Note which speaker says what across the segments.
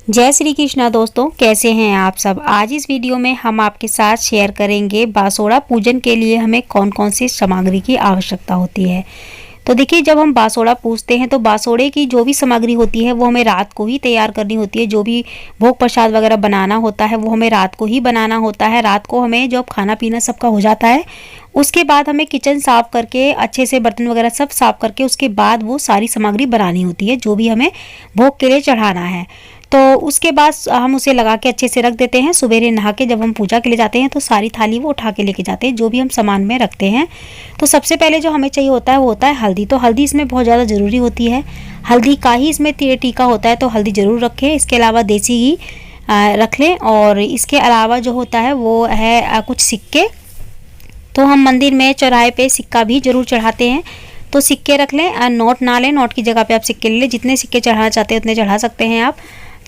Speaker 1: जय श्री कृष्णा दोस्तों, कैसे हैं आप सब। आज इस वीडियो में हम आपके साथ शेयर करेंगे बासोड़ा पूजन के लिए हमें कौन कौन सी सामग्री की आवश्यकता होती है। तो देखिए, जब हम बासोड़ा पूजते हैं तो बासोड़े की जो भी सामग्री होती है वो हमें रात को ही तैयार करनी होती है। जो भी भोग प्रसाद वगैरह बनाना होता है वो हमें रात को ही बनाना होता है। रात को हमें जब खाना पीना सबका हो जाता है उसके बाद हमें किचन साफ करके अच्छे से बर्तन वगैरह सब साफ करके उसके बाद वो सारी सामग्री बनानी होती है जो भी हमें भोग के लिए चढ़ाना है। तो उसके बाद हम उसे लगा के अच्छे से रख देते हैं। सवेरे नहा के जब हम पूजा के लिए जाते हैं तो सारी थाली वो उठा के लेके जाते हैं जो भी हम सामान में रखते हैं। तो सबसे पहले जो हमें चाहिए होता है वो होता है हल्दी। तो हल्दी इसमें बहुत ज़्यादा ज़रूरी होती है। हल्दी का ही इसमें टीका होता है तो हल्दी ज़रूर रखें। इसके अलावा देसी घी रख लें। और इसके अलावा जो होता है वो है कुछ सिक्के। तो हम मंदिर में चौराहे पे सिक्का भी ज़रूर चढ़ाते हैं, तो सिक्के रख लें। नोट ना लें, नोट की जगह पे आप सिक्के ले लें। जितने सिक्के चढ़ाना चाहते हैं उतने चढ़ा सकते हैं आप।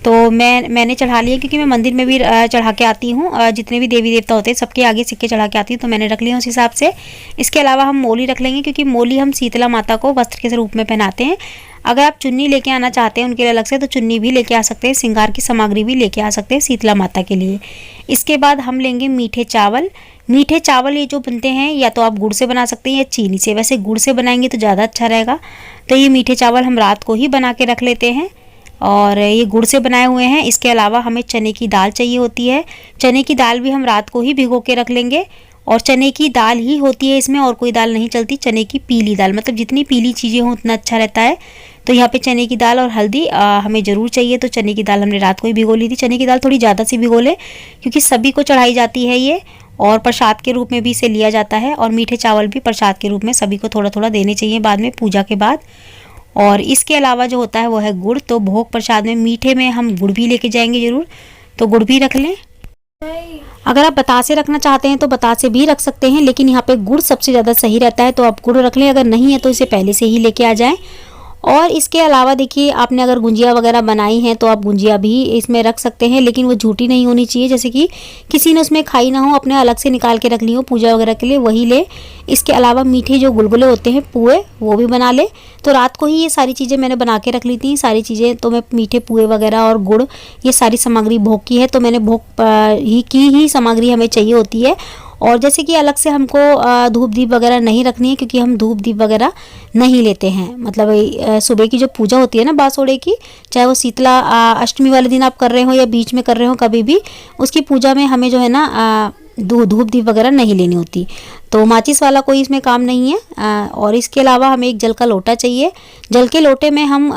Speaker 1: तो मैंने चढ़ा लिए क्योंकि मैं मंदिर में भी चढ़ा के आती हूँ। जितने भी देवी देवता होते हैं सबके आगे सिक्के चढ़ा के आती हूँ, तो मैंने रख लिया उस हिसाब से। इसके अलावा हम मोली रख लेंगे क्योंकि मोली हम शीतला माता को वस्त्र के रूप में पहनाते हैं। अगर आप चुन्नी लेके आना चाहते हैं उनके लिए अलग से तो चुन्नी भी लेके आ सकते हैं, श्रृंगार की सामग्री भी लेके आ सकते हैं शीतला माता के लिए। इसके बाद हम लेंगे मीठे चावल। मीठे चावल ये जो बनते हैं या तो आप गुड़ से बना सकते हैं या चीनी से। वैसे गुड़ से बनाएंगे तो ज़्यादा अच्छा रहेगा। तो ये मीठे चावल हम रात को ही बना के रख लेते हैं और ये गुड़ से बनाए हुए हैं। इसके अलावा हमें चने की दाल चाहिए होती है। चने की दाल भी हम रात को ही भिगो के रख लेंगे और चने की दाल ही होती है इसमें, और कोई दाल नहीं चलती। चने की पीली दाल, मतलब जितनी पीली चीज़ें हों उतना अच्छा रहता है। तो यहाँ पे चने की दाल और हल्दी हमें ज़रूर चाहिए। तो चने की दाल हमने रात को ही भिगो ली थी। चने की दाल थोड़ी ज़्यादा सी भिगो लें क्योंकि सभी को चढ़ाई जाती है ये, और प्रसाद के रूप में भी इसे लिया जाता है। और मीठे चावल भी प्रसाद के रूप में सभी को थोड़ा थोड़ा देने चाहिए बाद में पूजा के बाद। और इसके अलावा जो होता है वो है गुड़। तो भोग प्रसाद में मीठे में हम गुड़ भी लेके जाएंगे ज़रूर, तो गुड़ भी रख लें। अगर आप बतासे रखना चाहते हैं तो बतासे भी रख सकते हैं, लेकिन यहाँ पे गुड़ सबसे ज़्यादा सही रहता है तो आप गुड़ रख लें। अगर नहीं है तो इसे पहले से ही लेके आ जाएं। और इसके अलावा देखिए, आपने अगर गुंजिया वगैरह बनाई हैं तो आप गुंजिया भी इसमें रख सकते हैं, लेकिन वो झूठी नहीं होनी चाहिए, जैसे कि किसी ने उसमें खाई ना हो, अपने अलग से निकाल के रख ली हो पूजा वगैरह के लिए, वही ले। इसके अलावा मीठे जो गुलगुले होते हैं पुए, वो भी बना ले। तो रात को ही ये सारी चीज़ें मैंने बना के रख ली थी। सारी चीज़ें तो मैं मीठे पुए वगैरह और गुड़, ये सारी सामग्री भोग की है। तो मैंने भोग ही सामग्री हमें चाहिए होती है। और जैसे कि अलग से हमको धूप दीप वगैरह नहीं रखनी है क्योंकि हम धूप दीप वगैरह नहीं लेते हैं। मतलब सुबह की जो पूजा होती है ना बासोड़े की, चाहे वो शीतला अष्टमी वाले दिन आप कर रहे हो या बीच में कर रहे हो, कभी भी उसकी पूजा में हमें जो है ना धूप दीप वगैरह नहीं लेनी होती। तो माचिस वाला कोई इसमें काम नहीं है। और इसके अलावा हमें एक जल का लोटा चाहिए। जल के लोटे में हम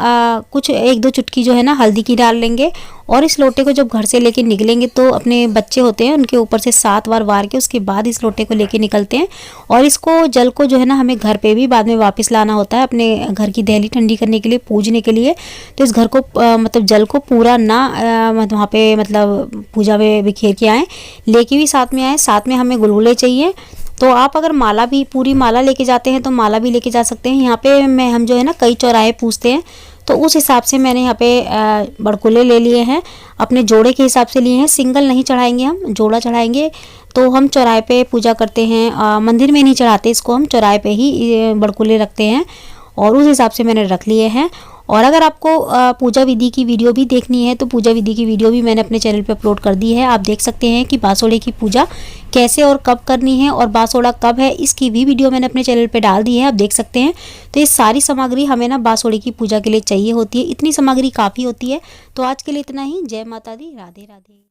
Speaker 1: कुछ 1-2 चुटकी जो है ना हल्दी की डाल लेंगे। और इस लोटे को जब घर से लेके निकलेंगे तो अपने बच्चे होते हैं उनके ऊपर से 7 बार वार के उसके बाद इस लोटे को लेके निकलते हैं। और इसको जल को जो है ना हमें घर पे भी बाद में वापस लाना होता है अपने घर की दहली ठंडी करने के लिए, पूजने के लिए। तो इस घर को मतलब जल को पूरा ना वहाँ पे मतलब पूजा में बिखेर के आएँ, लेके भी साथ में आए। साथ में हमें गुलगुले चाहिए। तो आप अगर माला भी, पूरी माला लेके जाते हैं तो माला भी लेके जा सकते हैं। यहाँ पे हम जो है ना कई चौराहे पूजते हैं तो उस हिसाब से मैंने यहाँ पे बड़कुले ले लिए हैं, अपने जोड़े के हिसाब से लिए हैं। सिंगल नहीं चढ़ाएंगे, हम जोड़ा चढ़ाएंगे। तो हम चौराहे पे पूजा करते हैं, मंदिर में नहीं चढ़ाते इसको, हम चौराहे पे ही बड़कुले रखते हैं और उस हिसाब से मैंने रख लिए हैं। और अगर आपको पूजा विधि की वीडियो भी देखनी है तो पूजा विधि की वीडियो भी मैंने अपने चैनल पे अपलोड कर दी है। आप देख सकते हैं कि बासोड़े की पूजा कैसे और कब करनी है और बासोड़ा कब है, इसकी भी वीडियो मैंने अपने चैनल पे डाल दी है, आप देख सकते हैं। तो ये सारी सामग्री हमें ना बासोड़े की पूजा के लिए चाहिए होती है। इतनी सामग्री काफ़ी होती है। तो आज के लिए इतना ही। जय माता दी, राधे राधे।